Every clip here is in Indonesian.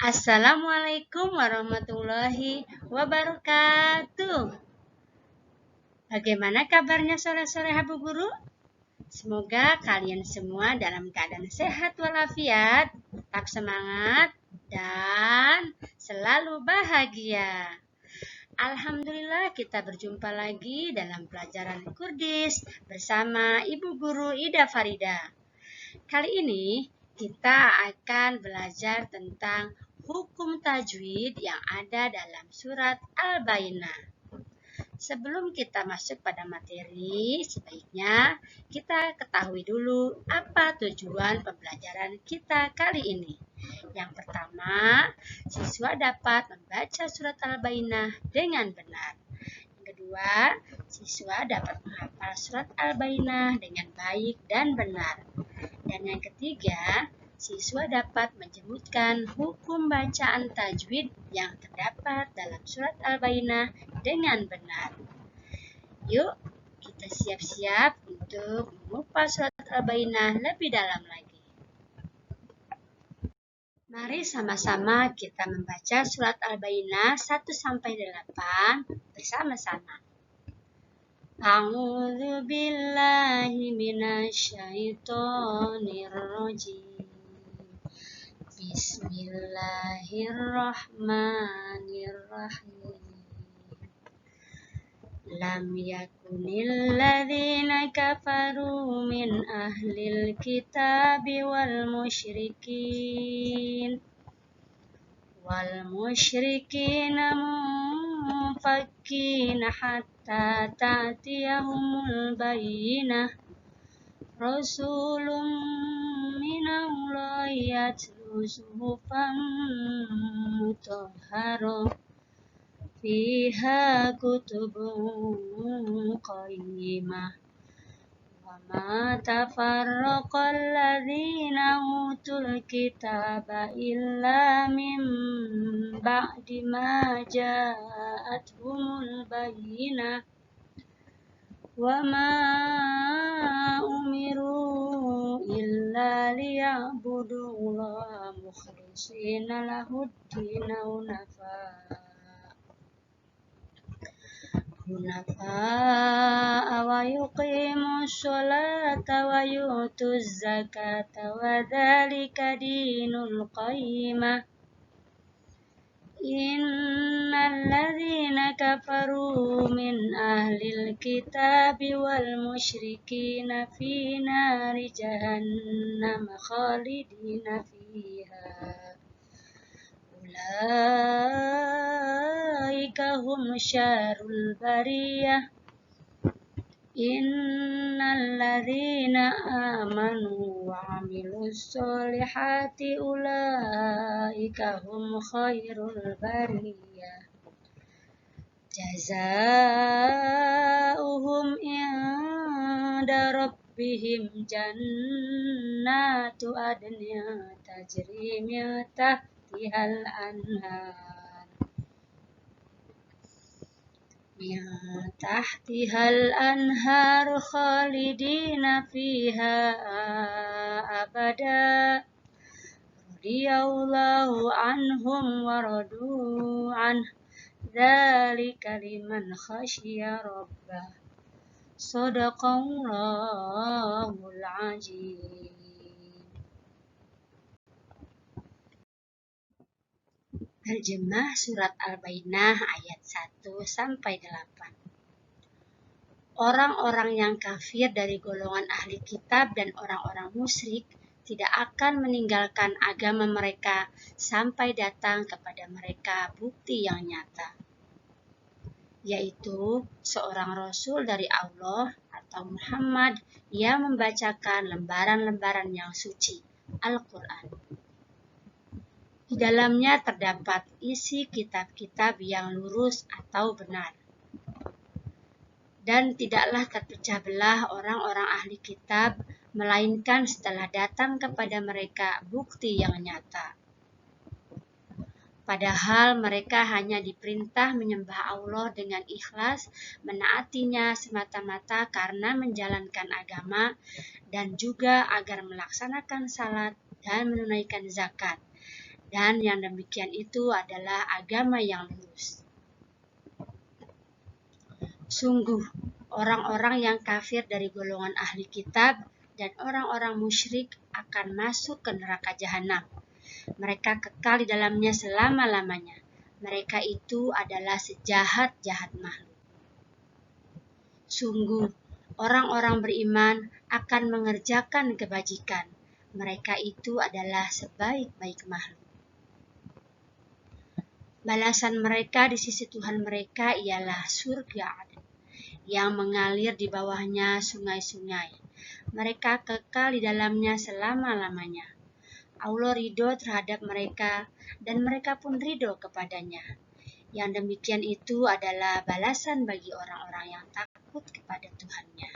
Assalamualaikum warahmatullahi wabarakatuh. Bagaimana kabarnya sore-sore Habu Guru? Semoga kalian semua dalam keadaan sehat walafiat, tetap semangat, dan selalu bahagia. Alhamdulillah kita berjumpa lagi dalam pelajaran Kurdis bersama Ibu Guru Ida Farida. Kali ini kita akan belajar tentang hukum tajwid yang ada dalam surat Al-Bayyinah. Sebelum kita masuk pada materi, sebaiknya kita ketahui dulu apa tujuan pembelajaran kita kali ini. Yang pertama, siswa dapat membaca surat Al-Bayyinah dengan benar. Yang kedua, siswa dapat menghafal surat Al-Bayyinah dengan baik dan benar. Dan yang ketiga, siswa dapat menyebutkan hukum bacaan tajwid yang terdapat dalam surat Al-Bayyinah dengan benar. Yuk, kita siap-siap untuk mengupas surat Al-Bayyinah lebih dalam lagi. Mari sama-sama kita membaca surat Al-Bayyinah 1-8 bersama-sama. A'udzu billahi minasyaitonir rajim. Bismillahirrahmanirrahim. Lam yakunil ladzina kafaru min ahlil kitabi wal musyrikin munfakkina hatta ta'tiyahumul bayyinah. Rasulun minallahi yatlu suhufan mutahharah fiha kutubun qayyimah. Wa ma tafarraqal ladzina utul kitaba illa min ba'di ma ja'atuhumul bayyinah. Wa ma umiru illa liya'budullaha mukhlishina lahuddina hunafa wa yuqimus sholata wa yu'tuz zakata wa dzalika dinul qayyimah. Innal ladzina kafaru min ahlil kitabi wal musyrikina fi nari jahannam khalidina fiha. Ulaika hum syarrul bariyah. Innal ladzina amanu wa 'amilus sholihati ulaika hum khairul bariyah. Jazaohum inda rabbihim jannatu adnin tajri min tahtihal anhar khalidina fiha abada. Radiyallahu anhum wa radu anhu. Dzalika liman khasyiya rabbah. Shadaqallahul azim. Terjemah surat Al-Bayyinah ayat 1-8. Orang-orang yang kafir dari golongan ahli kitab dan orang-orang musyrik tidak akan meninggalkan agama mereka sampai datang kepada mereka bukti yang nyata, yaitu seorang rasul dari Allah atau Muhammad yang membacakan lembaran-lembaran yang suci, Al-Quran. Di dalamnya terdapat isi kitab-kitab yang lurus atau benar. Dan tidaklah terpecah belah orang-orang ahli kitab, melainkan setelah datang kepada mereka bukti yang nyata. Padahal mereka hanya diperintah menyembah Allah dengan ikhlas, menaatinya semata-mata karena menjalankan agama, dan juga agar melaksanakan salat dan menunaikan zakat. Dan yang demikian itu adalah agama yang lurus. Sungguh, orang-orang yang kafir dari golongan ahli kitab dan orang-orang musyrik akan masuk ke neraka jahanam. Mereka kekal di dalamnya selama-lamanya. Mereka itu adalah sejahat-jahat makhluk. Sungguh, orang-orang beriman akan mengerjakan kebajikan. Mereka itu adalah sebaik-baik makhluk. Balasan mereka di sisi Tuhan mereka ialah surga yang mengalir di bawahnya sungai-sungai. Mereka kekal di dalamnya selama-lamanya. Allah ridho terhadap mereka dan mereka pun ridho kepadanya. Yang demikian itu adalah balasan bagi orang-orang yang takut kepada Tuhannya.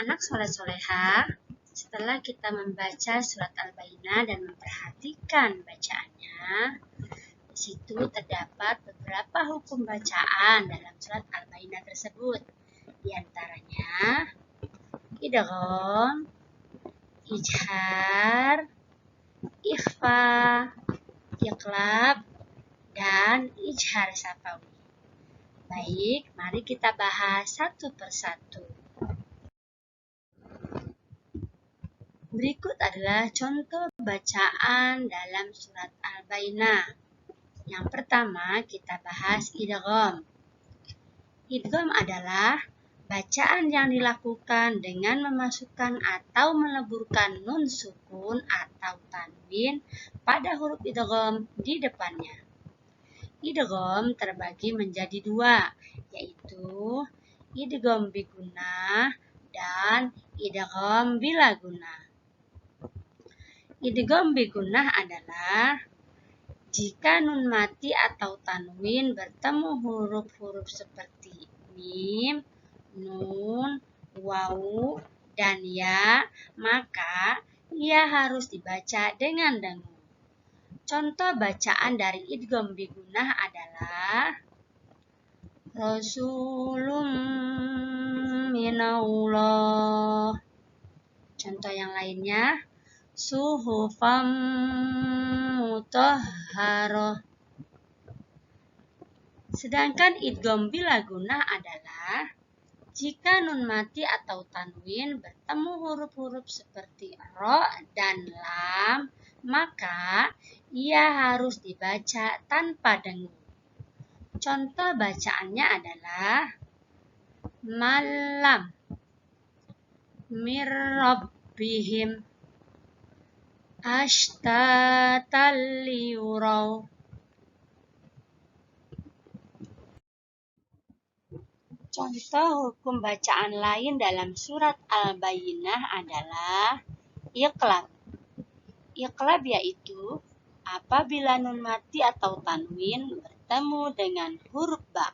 Anak soleh-soleha, setelah kita membaca surat Al-Bayyinah dan memperhatikan bacaannya, di situ terdapat beberapa hukum bacaan dalam surat Al-Bayyinah tersebut. Di antaranya idgham, ijhar, ikhfa, iqlab, dan ijhar syafawi. Baik, mari kita bahas satu persatu. Berikut adalah contoh bacaan dalam surat Al-Bayyinah. Yang pertama kita bahas idgham. Idgham adalah bacaan yang dilakukan dengan memasukkan atau meleburkan nun sukun atau tanwin pada huruf idgham di depannya. Idgham terbagi menjadi dua, yaitu idgham bi gunnah dan idgham bila gunnah. Idgham bi gunnah adalah jika nun mati atau tanwin bertemu huruf-huruf seperti mim, nun, wawu, dan ya, maka ia harus dibaca dengan dengung. Contoh bacaan dari idgham bi gunnah adalah Rasulun minallah. Contoh yang lainnya suhufam mutahharah. Sedangkan idgham bila gunnah adalah jika nun mati atau tanwin bertemu huruf-huruf seperti ro dan lam, maka ia harus dibaca tanpa dengung. Contoh bacaannya adalah malam mir rabbihim ashtatal liyuraw. Contoh hukum bacaan lain dalam surat Al-Bayyinah adalah iqlab. Iqlab yaitu apabila nun mati atau tanwin bertemu dengan huruf ba.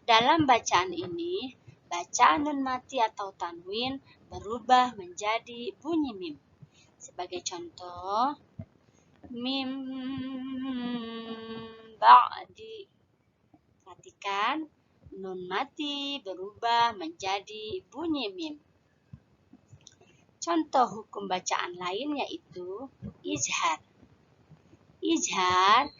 Dalam bacaan ini, bacaan nun mati atau tanwin berubah menjadi bunyi mim. Sebagai contoh, mim ba'di. Perhatikan, nun mati berubah menjadi bunyi mim. Contoh hukum bacaan lain yaitu ijhar. Ijhar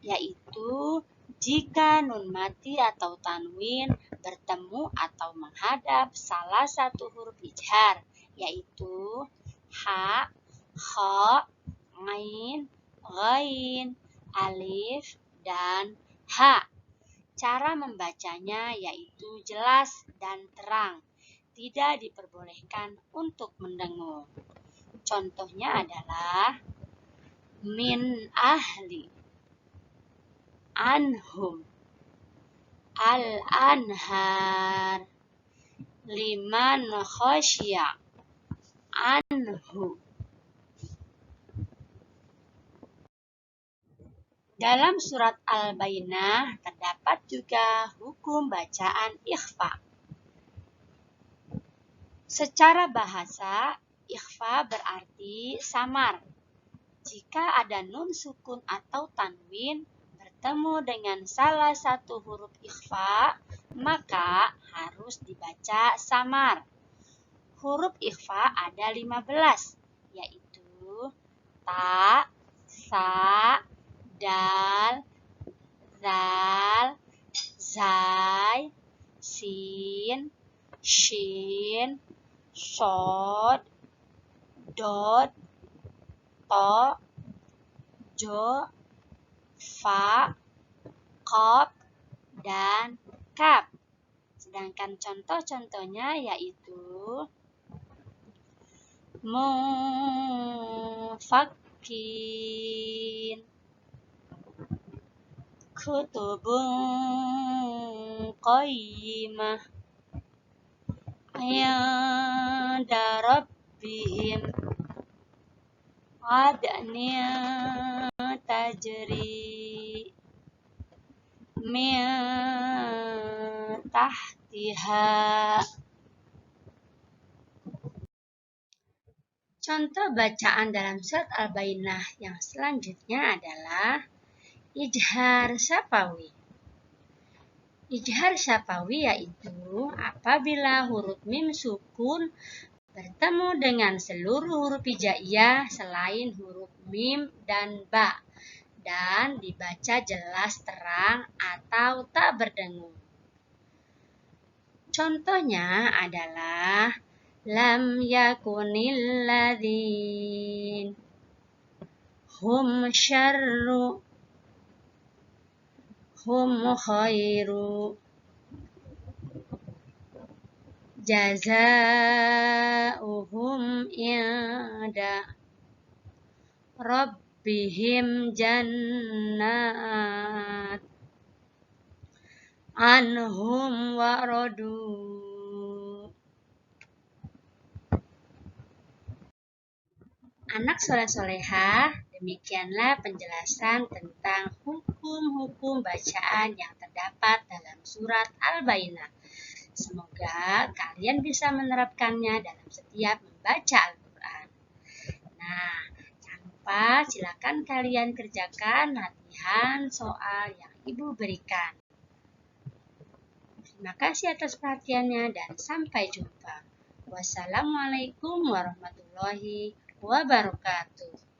yaitu jika nun mati atau tanwin bertemu atau menghadap salah satu huruf ijhar, yaitu ha, kha, ain, ghain, alif, dan ha. Cara membacanya yaitu jelas dan terang, tidak diperbolehkan untuk mendengung. Contohnya adalah min ahli, anhum, al-anhar, liman khasya, anhu. Dalam surat Al-Bayyinah terdapat juga hukum bacaan ikhfa. Secara bahasa, ikhfa berarti samar. Jika ada nun sukun atau tanwin bertemu dengan salah satu huruf ikhfa, maka harus dibaca samar. Huruf ikhfa ada 15, yaitu ta, sa, dal, zal, zai, sin, shin, shod, dot, to, jo, fa, qaf, dan kaf. Sedangkan contoh-contohnya yaitu mufakin, kutubun qayyimah, inda rabbihim, adniya tajri min tahtiha. Contoh bacaan dalam surat Al-Bayyinah yang selanjutnya adalah ijhar syafawi. Ijhar syafawi yaitu apabila huruf mim sukun bertemu dengan seluruh huruf hijaiyah selain huruf mim dan ba dan dibaca jelas terang atau tak berdengung. Contohnya adalah lam yakunil ladzin hum syarru hum khairu jazauhum inda rabbihim jannat anhum waradu. Anak soleh-solehah, demikianlah penjelasan tentang hukum-hukum bacaan yang terdapat dalam surat Al-Bayyinah. Semoga kalian bisa menerapkannya dalam setiap membaca Al-Quran. Nah, jangan lupa silakan kalian kerjakan latihan soal yang Ibu berikan. Terima kasih atas perhatiannya dan sampai jumpa. Wassalamualaikum warahmatullahi wabarakatuh.